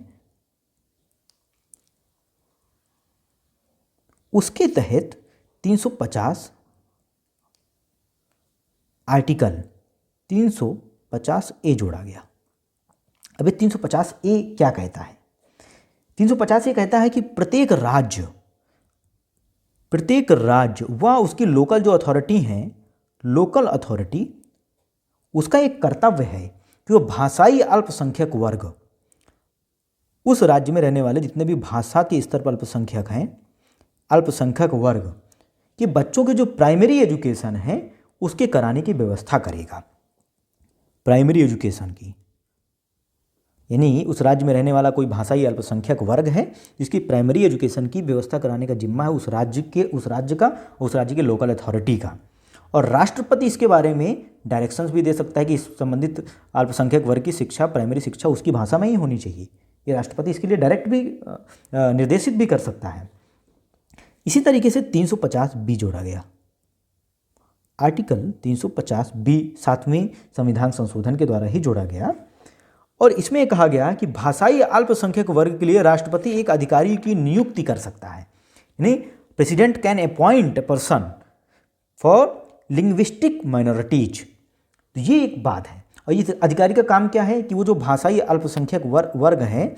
उसके तहत 350 आर्टिकल 350 ए जोड़ा गया। अब 350 ए क्या कहता है? 350 ए कहता है कि प्रत्येक राज्य व उसकी लोकल जो अथॉरिटी हैं, लोकल अथॉरिटी, उसका एक कर्तव्य है कि वो भाषाई अल्पसंख्यक वर्ग, उस राज्य में रहने वाले जितने भी भाषा के स्तर पर अल्पसंख्यक हैं, अल्पसंख्यक वर्ग के बच्चों के जो प्राइमरी एजुकेशन है उसके कराने की व्यवस्था करेगा। प्राइमरी एजुकेशन की, यानी उस राज्य में रहने वाला कोई भाषाई अल्पसंख्यक वर्ग है जिसकी प्राइमरी एजुकेशन की व्यवस्था कराने का जिम्मा है उस राज्य के लोकल अथॉरिटी का। और राष्ट्रपति इसके बारे में डायरेक्शंस भी दे सकता है कि इस संबंधित अल्पसंख्यक वर्ग की शिक्षा, प्राइमरी शिक्षा उसकी भाषा में ही होनी चाहिए। ये राष्ट्रपति इसके लिए डायरेक्ट भी निर्देशित भी कर सकता है। इसी तरीके से 350 बी जोड़ा गया। आर्टिकल 350 बी 7वें संविधान संशोधन के द्वारा ही जोड़ा गया और इसमें कहा गया कि भाषाई अल्पसंख्यक वर्ग के लिए राष्ट्रपति एक अधिकारी की नियुक्ति कर सकता है। यानी president can appoint a person for linguistic minorities. तो ये एक बात है। और इस अधिकारी का काम क्या है कि वो जो भाषाई अल्पसंख्यक वर्ग है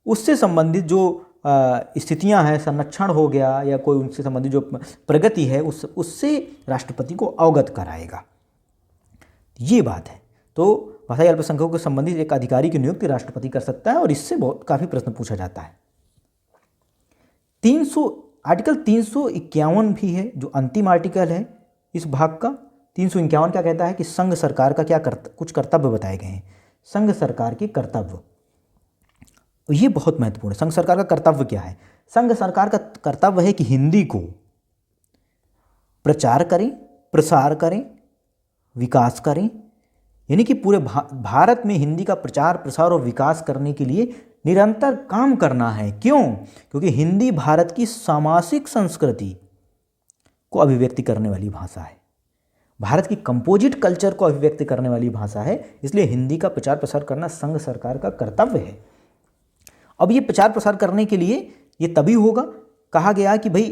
उससे संबंधित जो स्थितियां हैं, संरक्षण हो गया या कोई उनसे संबंधित जो प्रगति है उससे राष्ट्रपति को अवगत कराएगा। ये बात है। तो भाषाई अल्पसंख्यकों के संबंधित एक अधिकारी की नियुक्ति राष्ट्रपति कर सकता है और इससे काफ़ी प्रश्न पूछा जाता है। आर्टिकल 351 भी है जो अंतिम आर्टिकल है इस भाग का। 351 क्या कहता है कि संघ सरकार का कुछ कर्तव्य बताए गए हैं। संघ सरकार के कर्तव्य, ये बहुत महत्वपूर्ण है। संघ सरकार का कर्तव्य क्या है? संघ सरकार का कर्तव्य है कि हिंदी को प्रचार करें, प्रसार करें, विकास करें। यानी कि पूरे भारत में हिंदी का प्रचार, प्रसार और विकास करने के लिए निरंतर काम करना है। क्यों? क्योंकि हिंदी भारत की सामाजिक संस्कृति को अभिव्यक्ति करने वाली भाषा है, भारत की कंपोजिट कल्चर को अभिव्यक्त करने वाली भाषा है। इसलिए हिंदी का प्रचार प्रसार करना संघ सरकार का कर्तव्य है। अब ये प्रचार प्रसार करने के लिए ये तभी होगा, कहा गया कि भाई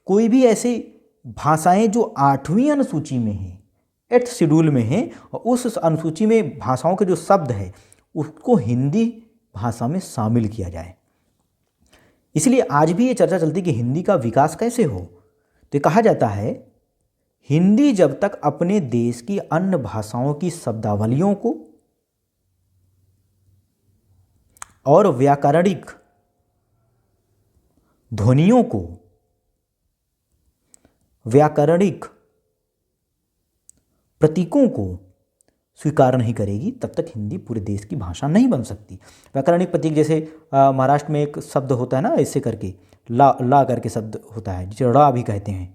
कोई भी ऐसी भाषाएं जो 8वीं अनुसूची में हैं, 8th शेड्यूल में हैं, और उस अनुसूची में भाषाओं के जो शब्द है उसको हिंदी भाषा में शामिल किया जाए। इसलिए आज भी ये चर्चा चलती कि हिंदी का विकास कैसे हो। तो ये कहा जाता है हिंदी जब तक अपने देश की अन्य भाषाओं की शब्दावलियों को और व्याकरणिक ध्वनियों को, व्याकरणिक प्रतीकों को स्वीकार नहीं करेगी तब तक हिंदी पूरे देश की भाषा नहीं बन सकती। व्याकरणिक प्रतीक जैसे महाराष्ट्र में एक शब्द होता है ना, ऐसे करके ला करके शब्द होता है जिसे ड़ा भी कहते हैं,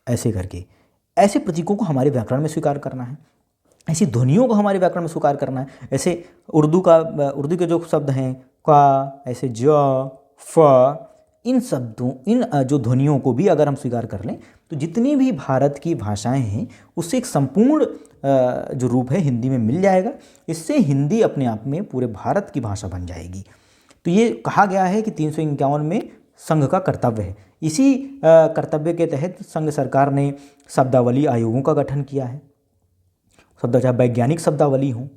ऐसे करके ऐसे प्रतीकों को हमारे व्याकरण में स्वीकार करना है, ऐसी ध्वनियों को हमारे व्याकरण में स्वीकार करना है। ऐसे उर्दू के जो शब्द हैं का, ऐसे ज, फ, इन शब्दों, इन जो ध्वनियों को भी अगर हम स्वीकार कर लें तो जितनी भी भारत की भाषाएं हैं उससे एक संपूर्ण जो रूप है हिंदी में मिल जाएगा। इससे हिंदी अपने आप में पूरे भारत की भाषा बन जाएगी। तो ये कहा गया है कि 351 में संघ का कर्तव्य है। इसी कर्तव्य के तहत संघ सरकार ने शब्दावली आयोगों का गठन किया है। चाहे वैज्ञानिक शब्दावली हो,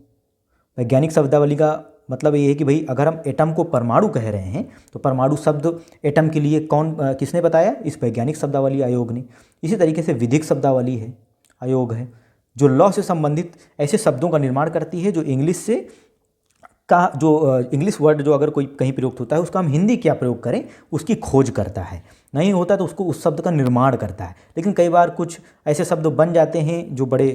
वैज्ञानिक शब्दावली का मतलब ये है कि भाई अगर हम एटम को परमाणु कह रहे हैं तो परमाणु शब्द एटम के लिए किसने बताया? इस वैज्ञानिक शब्दावली आयोग ने। इसी तरीके से विधिक शब्दावली है, आयोग है। जो लॉ से संबंधित ऐसे शब्दों का निर्माण करती है जो इंग्लिश से का जो इंग्लिश वर्ड जो अगर कोई कहीं प्रयुक्त होता है उसका हम हिंदी क्या प्रयोग करें उसकी खोज करता है, नहीं होता तो उसको उस शब्द का निर्माण करता है। लेकिन कई बार कुछ ऐसे शब्द बन जाते हैं जो बड़े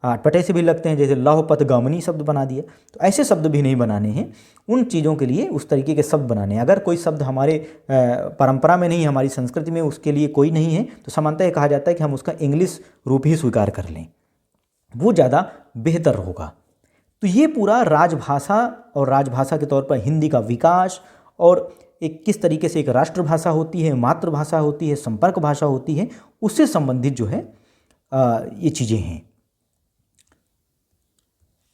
अटपटे से भी लगते हैं, जैसे लौह पथगामिनी शब्द बना दिया, तो ऐसे शब्द भी नहीं बनाने हैं। उन चीज़ों के लिए उस तरीके के शब्द बनाने हैं। अगर कोई शब्द हमारे परंपरा में नहीं, हमारी संस्कृति में उसके लिए कोई नहीं है, तो सामान्यतः कहा जाता है कि हम उसका इंग्लिश रूप ही स्वीकार कर लें, वो ज़्यादा बेहतर होगा। तो ये पूरा राजभाषा और राजभाषा के तौर पर हिंदी का विकास और एक किस तरीके से एक राष्ट्रभाषा होती है, मातृभाषा होती है, संपर्क भाषा होती है, उससे संबंधित जो है ये चीज़ें हैं।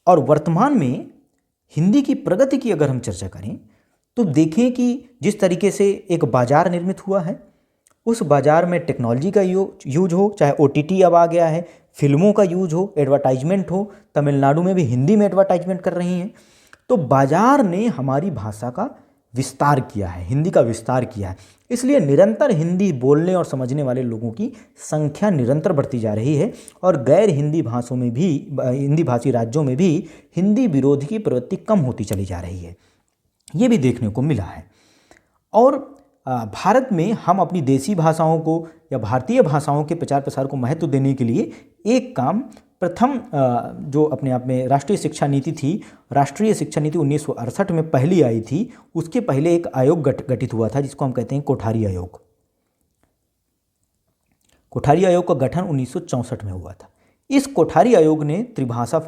और वर्तमान में हिंदी की प्रगति की अगर हम चर्चा करें तो देखें कि जिस तरीके से एक बाजार निर्मित हुआ है, उस बाजार में टेक्नोलॉजी का यूज हो, चाहे OTT अब आ गया है, फिल्मों का यूज हो, एडवर्टाइजमेंट हो, तमिलनाडु में भी हिंदी में एडवर्टाइजमेंट कर रही हैं, तो बाजार ने हमारी भाषा का विस्तार किया है, हिंदी का विस्तार किया है। इसलिए निरंतर हिंदी बोलने और समझने वाले लोगों की संख्या निरंतर बढ़ती जा रही है और गैर हिंदी भाषाओं में भी, हिंदी भाषी राज्यों में भी हिंदी विरोधी की प्रवृत्ति कम होती चली जा रही है, ये भी देखने को मिला है। और भारत में हम अपनी देसी भाषाओं को या भारतीय भाषाओं के प्रचार प्रसार को महत्व देने के लिए एक काम प्रथम जो अपने आप में राष्ट्रीय शिक्षा नीति थी, राष्ट्रीय शिक्षा नीति 1968 में पहली आई थी, उसके पहले एक आयोग गठित हुआ था जिसको हम कहते हैं कोठारी आयोग। कोठारी आयोग का गठन 1964 में हुआ था। इस कोठारी आयोग ने त्रिभाषा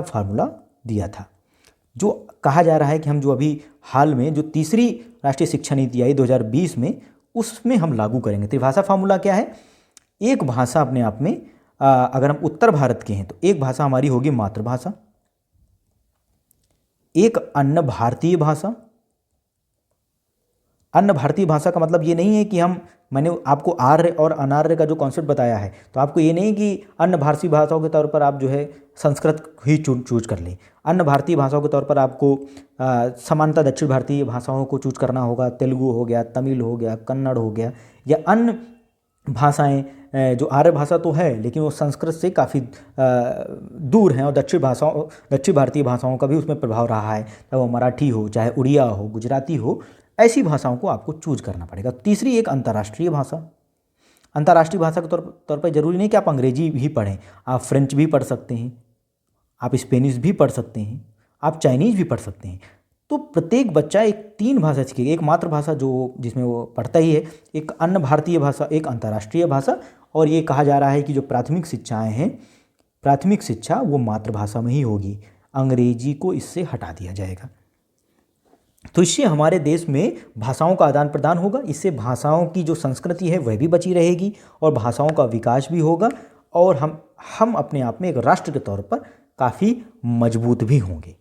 फार्मूला दिया था, जो कहा जा रहा है कि हम जो अभी हाल में जो तीसरी राष्ट्रीय शिक्षा नीति आई 2020 में, उसमें हम लागू करेंगे। त्रिभाषा फार्मूला क्या है? एक भाषा अपने आप में अगर हम उत्तर भारत के हैं तो एक भाषा हमारी होगी मातृभाषा, एक अन्य भारतीय भाषा। अन्य भारतीय भाषा का मतलब ये नहीं है कि मैंने आपको आर्य और अनार्य का जो कॉन्सेप्ट बताया है, तो आपको ये नहीं कि अन्य भारतीय भाषाओं के तौर पर आप जो है संस्कृत ही चूज कर लें। अन्य भारतीय भाषाओं के तौर पर आपको समानता दक्षिण भारतीय भाषाओं को चूज करना होगा। तेलुगु हो गया, तमिल हो गया, कन्नड़ हो गया, या अन्य भाषाएं जो आर्य भाषा तो है लेकिन वो संस्कृत से काफ़ी दूर हैं, और दक्षिण भारतीय भाषाओं का भी उसमें प्रभाव रहा है, चाहे वो मराठी हो, चाहे उड़िया हो, गुजराती हो, ऐसी भाषाओं को आपको चूज करना पड़ेगा। तीसरी एक अंतर्राष्ट्रीय भाषा। अंतर्राष्ट्रीय भाषा के तौर पर जरूरी नहीं कि आप अंग्रेजी भी पढ़ें, आप फ्रेंच भी पढ़ सकते हैं, आप स्पेनिश भी पढ़ सकते हैं, आप चाइनीज़ भी पढ़ सकते हैं। तो प्रत्येक बच्चा एक 3 भाषा सीखेगा, एक मातृभाषा जो जिसमें वो पढ़ता ही है, एक अन्य भारतीय भाषा, एक अंतर्राष्ट्रीय भाषा, और ये कहा जा रहा है कि जो प्राथमिक शिक्षाएं हैं, प्राथमिक शिक्षा वो मातृभाषा में ही होगी, अंग्रेजी को इससे हटा दिया जाएगा। तो इससे हमारे देश में भाषाओं का आदान प्रदान होगा, इससे भाषाओं की जो संस्कृति है वह भी बची रहेगी और भाषाओं का विकास भी होगा, और हम अपने आप में एक राष्ट्र के तौर पर काफ़ी मजबूत भी होंगे।